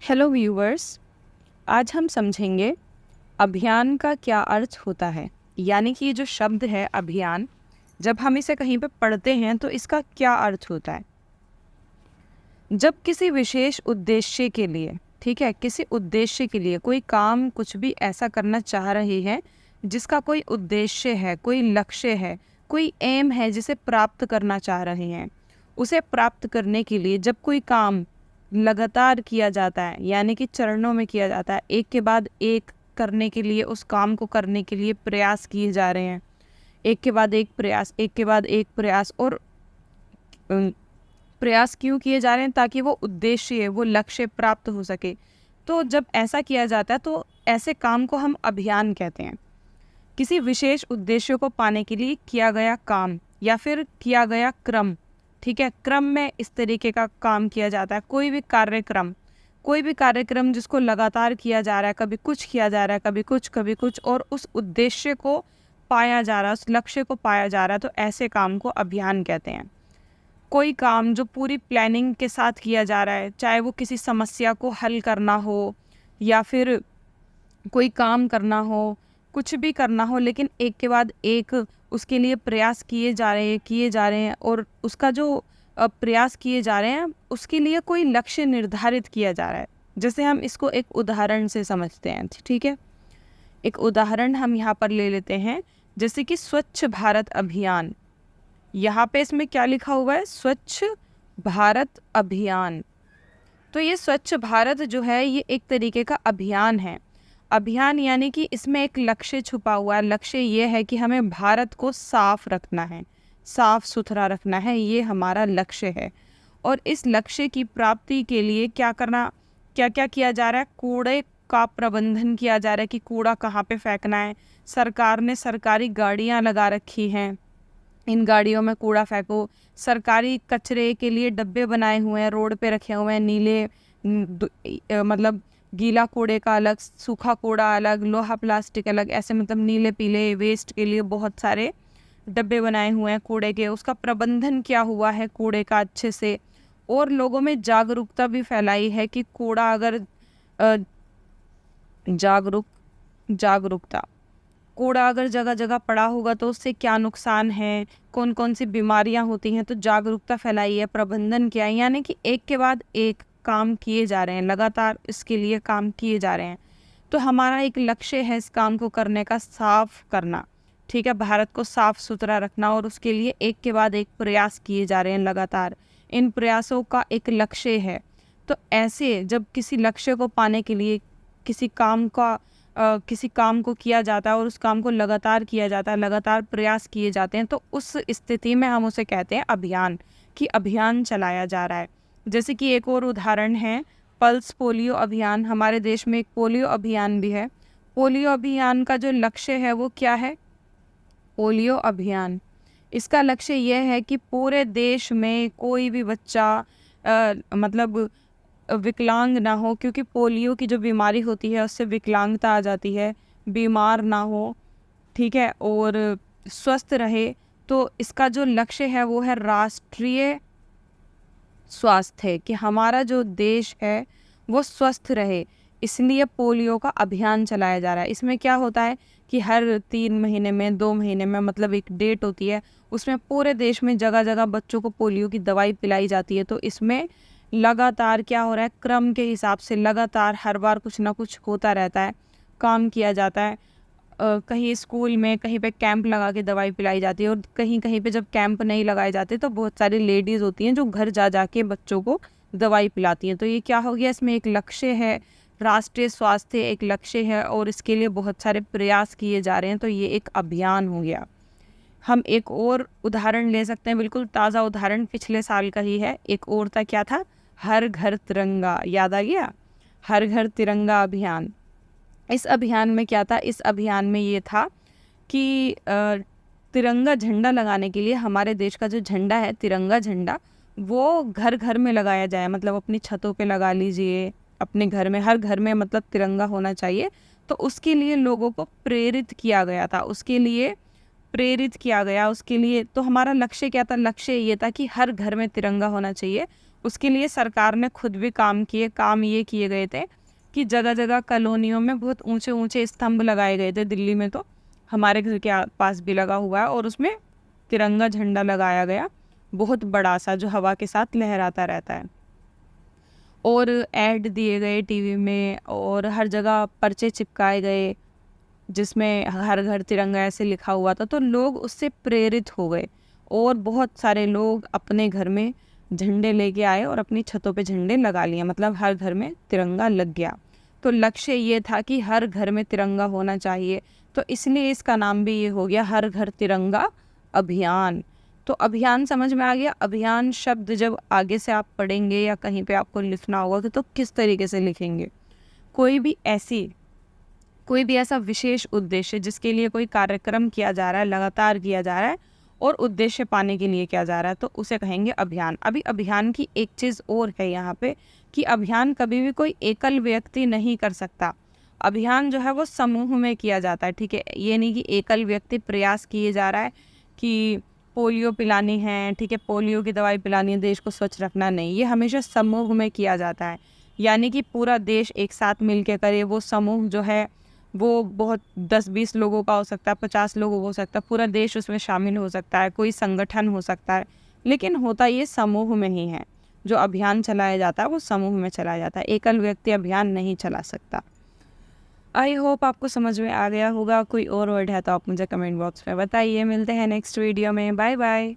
Hello viewers, आज हम समझेंगे अभियान का क्या अर्थ होता है। यानी कि ये जो शब्द है अभियान, जब हम इसे कहीं पे पढ़ते हैं तो इसका क्या अर्थ होता है। जब किसी विशेष उद्देश्य के लिए, ठीक है, किसी उद्देश्य के लिए कोई काम कुछ भी ऐसा करना चाह रही है जिसका कोई उद्देश्य है, कोई लक्ष्य है, कोई एम है जिसे प्राप्त करना चाह रहे हैं, उसे प्राप्त करने के लिए जब कोई काम लगातार किया जाता है, यानी कि चरणों में किया जाता है, एक के बाद एक करने के लिए, उस काम को करने के लिए प्रयास किए जा रहे हैं, एक के बाद एक प्रयास, एक के बाद एक प्रयास। और प्रयास क्यों किए जा रहे हैं? ताकि वो उद्देश्य, वो लक्ष्य प्राप्त हो सके। तो जब ऐसा किया जाता है तो ऐसे काम को हम अभियान कहते हैं। किसी विशेष उद्देश्य को पाने के लिए किया गया काम या फिर किया गया क्रम, ठीक है, क्रम में इस तरीके का काम किया जाता है। कोई भी कार्यक्रम जिसको लगातार किया जा रहा है, कभी कुछ किया जा रहा है, कभी कुछ, और उस उद्देश्य को पाया जा रहा है, उस लक्ष्य को पाया जा रहा है, तो ऐसे काम को अभियान कहते हैं। कोई काम जो पूरी प्लानिंग के साथ किया जा रहा है, चाहे वो किसी समस्या को हल करना हो या फिर कोई काम करना हो, कुछ भी करना हो, लेकिन एक के बाद एक उसके लिए प्रयास किए जा रहे हैं और उसका जो प्रयास किए जा रहे हैं उसके लिए कोई लक्ष्य निर्धारित किया जा रहा है। जैसे हम इसको एक उदाहरण से समझते हैं, ठीक है। एक उदाहरण हम यहाँ पर ले लेते हैं, जैसे कि स्वच्छ भारत अभियान। यहाँ पे इसमें क्या लिखा हुआ है? स्वच्छ भारत अभियान। तो ये स्वच्छ भारत जो है ये एक तरीके का अभियान है। अभियान यानी कि इसमें एक लक्ष्य छुपा हुआ है। लक्ष्य ये है कि हमें भारत को साफ रखना है, साफ सुथरा रखना है, ये हमारा लक्ष्य है। और इस लक्ष्य की प्राप्ति के लिए क्या क्या किया जा रहा है? कूड़े का प्रबंधन किया जा रहा है कि कूड़ा कहाँ पे फेंकना है। सरकार ने सरकारी गाड़ियाँ लगा रखी हैं, इन गाड़ियों में कूड़ा फेंको। सरकारी कचरे के लिए डब्बे बनाए हुए हैं, रोड पे रखे हुए हैं, नीले मतलब गीला कूड़े का अलग, सूखा कूड़ा अलग, लोहा प्लास्टिक अलग, ऐसे मतलब नीले पीले वेस्ट के लिए बहुत सारे डब्बे बनाए हुए हैं कूड़े के। उसका प्रबंधन किया हुआ है कूड़े का अच्छे से। और लोगों में जागरूकता भी फैलाई है कि कूड़ा अगर जागरूकता कूड़ा अगर जगह जगह पड़ा होगा तो उससे क्या नुकसान है, कौन कौन सी बीमारियां होती हैं, तो जागरूकता फैलाई है, प्रबंधन किया है। यानी कि एक के बाद एक काम किए जा रहे हैं, लगातार इसके लिए काम किए जा रहे हैं। तो हमारा एक लक्ष्य है इस काम को करने का, साफ करना, ठीक है, भारत को साफ सुथरा रखना। और उसके लिए एक के बाद एक प्रयास किए जा रहे हैं लगातार। इन प्रयासों का एक लक्ष्य है। तो ऐसे जब किसी लक्ष्य को पाने के लिए किसी काम को किया जाता है और उस काम को लगातार किया जाता है, लगातार प्रयास किए जाते हैं, तो उस स्थिति में हम उसे कहते हैं अभियान, कि अभियान चलाया जा रहा है। जैसे कि एक और उदाहरण है पल्स पोलियो अभियान। हमारे देश में एक पोलियो अभियान भी है। पोलियो अभियान का जो लक्ष्य है वो क्या है? पोलियो अभियान, इसका लक्ष्य यह है कि पूरे देश में कोई भी बच्चा मतलब विकलांग ना हो, क्योंकि पोलियो की जो बीमारी होती है उससे विकलांगता आ जाती है, बीमार ना हो, ठीक है, और स्वस्थ रहे। तो इसका जो लक्ष्य है वो है राष्ट्रीय स्वास्थ्य, कि हमारा जो देश है वो स्वस्थ रहे, इसलिए पोलियो का अभियान चलाया जा रहा है। इसमें क्या होता है कि हर 3 महीने में, 2 महीने में, मतलब एक डेट होती है, उसमें पूरे देश में जगह जगह बच्चों को पोलियो की दवाई पिलाई जाती है। तो इसमें लगातार क्या हो रहा है, क्रम के हिसाब से लगातार हर बार कुछ ना कुछ होता रहता है, काम किया जाता है। कहीं स्कूल में कहीं पे कैंप लगा के दवाई पिलाई जाती है, और कहीं कहीं पे जब कैंप नहीं लगाए जाते तो बहुत सारी लेडीज़ होती हैं जो घर जा जा के बच्चों को दवाई पिलाती हैं। तो ये क्या हो गया, इसमें एक लक्ष्य है, राष्ट्रीय स्वास्थ्य एक लक्ष्य है, और इसके लिए बहुत सारे प्रयास किए जा रहे हैं। तो ये एक अभियान हो गया। हम एक और उदाहरण ले सकते हैं, बिल्कुल ताज़ा उदाहरण पिछले साल का ही है। एक और था, क्या था? हर घर तिरंगा, याद आ गया? हर घर तिरंगा अभियान। इस अभियान में क्या था? इस अभियान में ये था कि तिरंगा झंडा लगाने के लिए हमारे देश का जो झंडा है, तिरंगा झंडा, वो घर घर में लगाया जाए। मतलब अपनी छतों पे लगा लीजिए, अपने घर में, हर घर में मतलब तिरंगा होना चाहिए। तो उसके लिए लोगों को प्रेरित किया गया था, उसके लिए तो हमारा लक्ष्य क्या था? लक्ष्य ये था कि हर घर में तिरंगा होना चाहिए, उसके लिए सरकार ने खुद भी काम ये किए गए थे कि जगह जगह कॉलोनियों में बहुत ऊंचे ऊंचे स्तंभ लगाए गए थे। दिल्ली में तो हमारे घर के पास भी लगा हुआ है, और उसमें तिरंगा झंडा लगाया गया, बहुत बड़ा सा, जो हवा के साथ लहराता रहता है। और ऐड दिए गए टीवी में, और हर जगह पर्चे चिपकाए गए जिसमें हर घर तिरंगा ऐसे लिखा हुआ था। तो लोग उससे प्रेरित हो गए, और बहुत सारे लोग अपने घर में झंडे लेके आए और अपनी छतों पे झंडे लगा लिए, मतलब हर घर में तिरंगा लग गया। तो लक्ष्य ये था कि हर घर में तिरंगा होना चाहिए, तो इसलिए इसका नाम भी ये हो गया, हर घर तिरंगा अभियान। तो अभियान समझ में आ गया। अभियान शब्द जब आगे से आप पढ़ेंगे या कहीं पे आपको लिखना होगा तो किस तरीके से लिखेंगे। कोई भी ऐसा विशेष उद्देश्य जिसके लिए कोई कार्यक्रम किया जा रहा है, लगातार किया जा रहा है, और उद्देश्य पाने के लिए किया जा रहा है, तो उसे कहेंगे अभियान। अभी अभियान की एक चीज़ और है यहाँ पे, कि अभियान कभी भी कोई एकल व्यक्ति नहीं कर सकता। अभियान जो है वो समूह में किया जाता है, ठीक है। ये नहीं कि एकल व्यक्ति प्रयास किए जा रहा है कि पोलियो पिलानी है, ठीक है, पोलियो की दवाई पिलानी है, देश को स्वच्छ रखना, नहीं। ये हमेशा समूह में किया जाता है, यानी कि पूरा देश एक साथ मिल के करे। वो समूह जो है वो बहुत 10-20 लोगों का हो सकता है, 50 लोगों का हो सकता है, पूरा देश उसमें शामिल हो सकता है, कोई संगठन हो सकता है, लेकिन होता ये समूह में ही है। जो अभियान चलाया जाता है वो समूह में चलाया जाता है, एकल व्यक्ति अभियान नहीं चला सकता। आई होप आपको समझ में आ गया होगा। कोई और वर्ड है तो आप मुझे कमेंट बॉक्स में बताइए। मिलते हैं नेक्स्ट वीडियो में। Bye bye.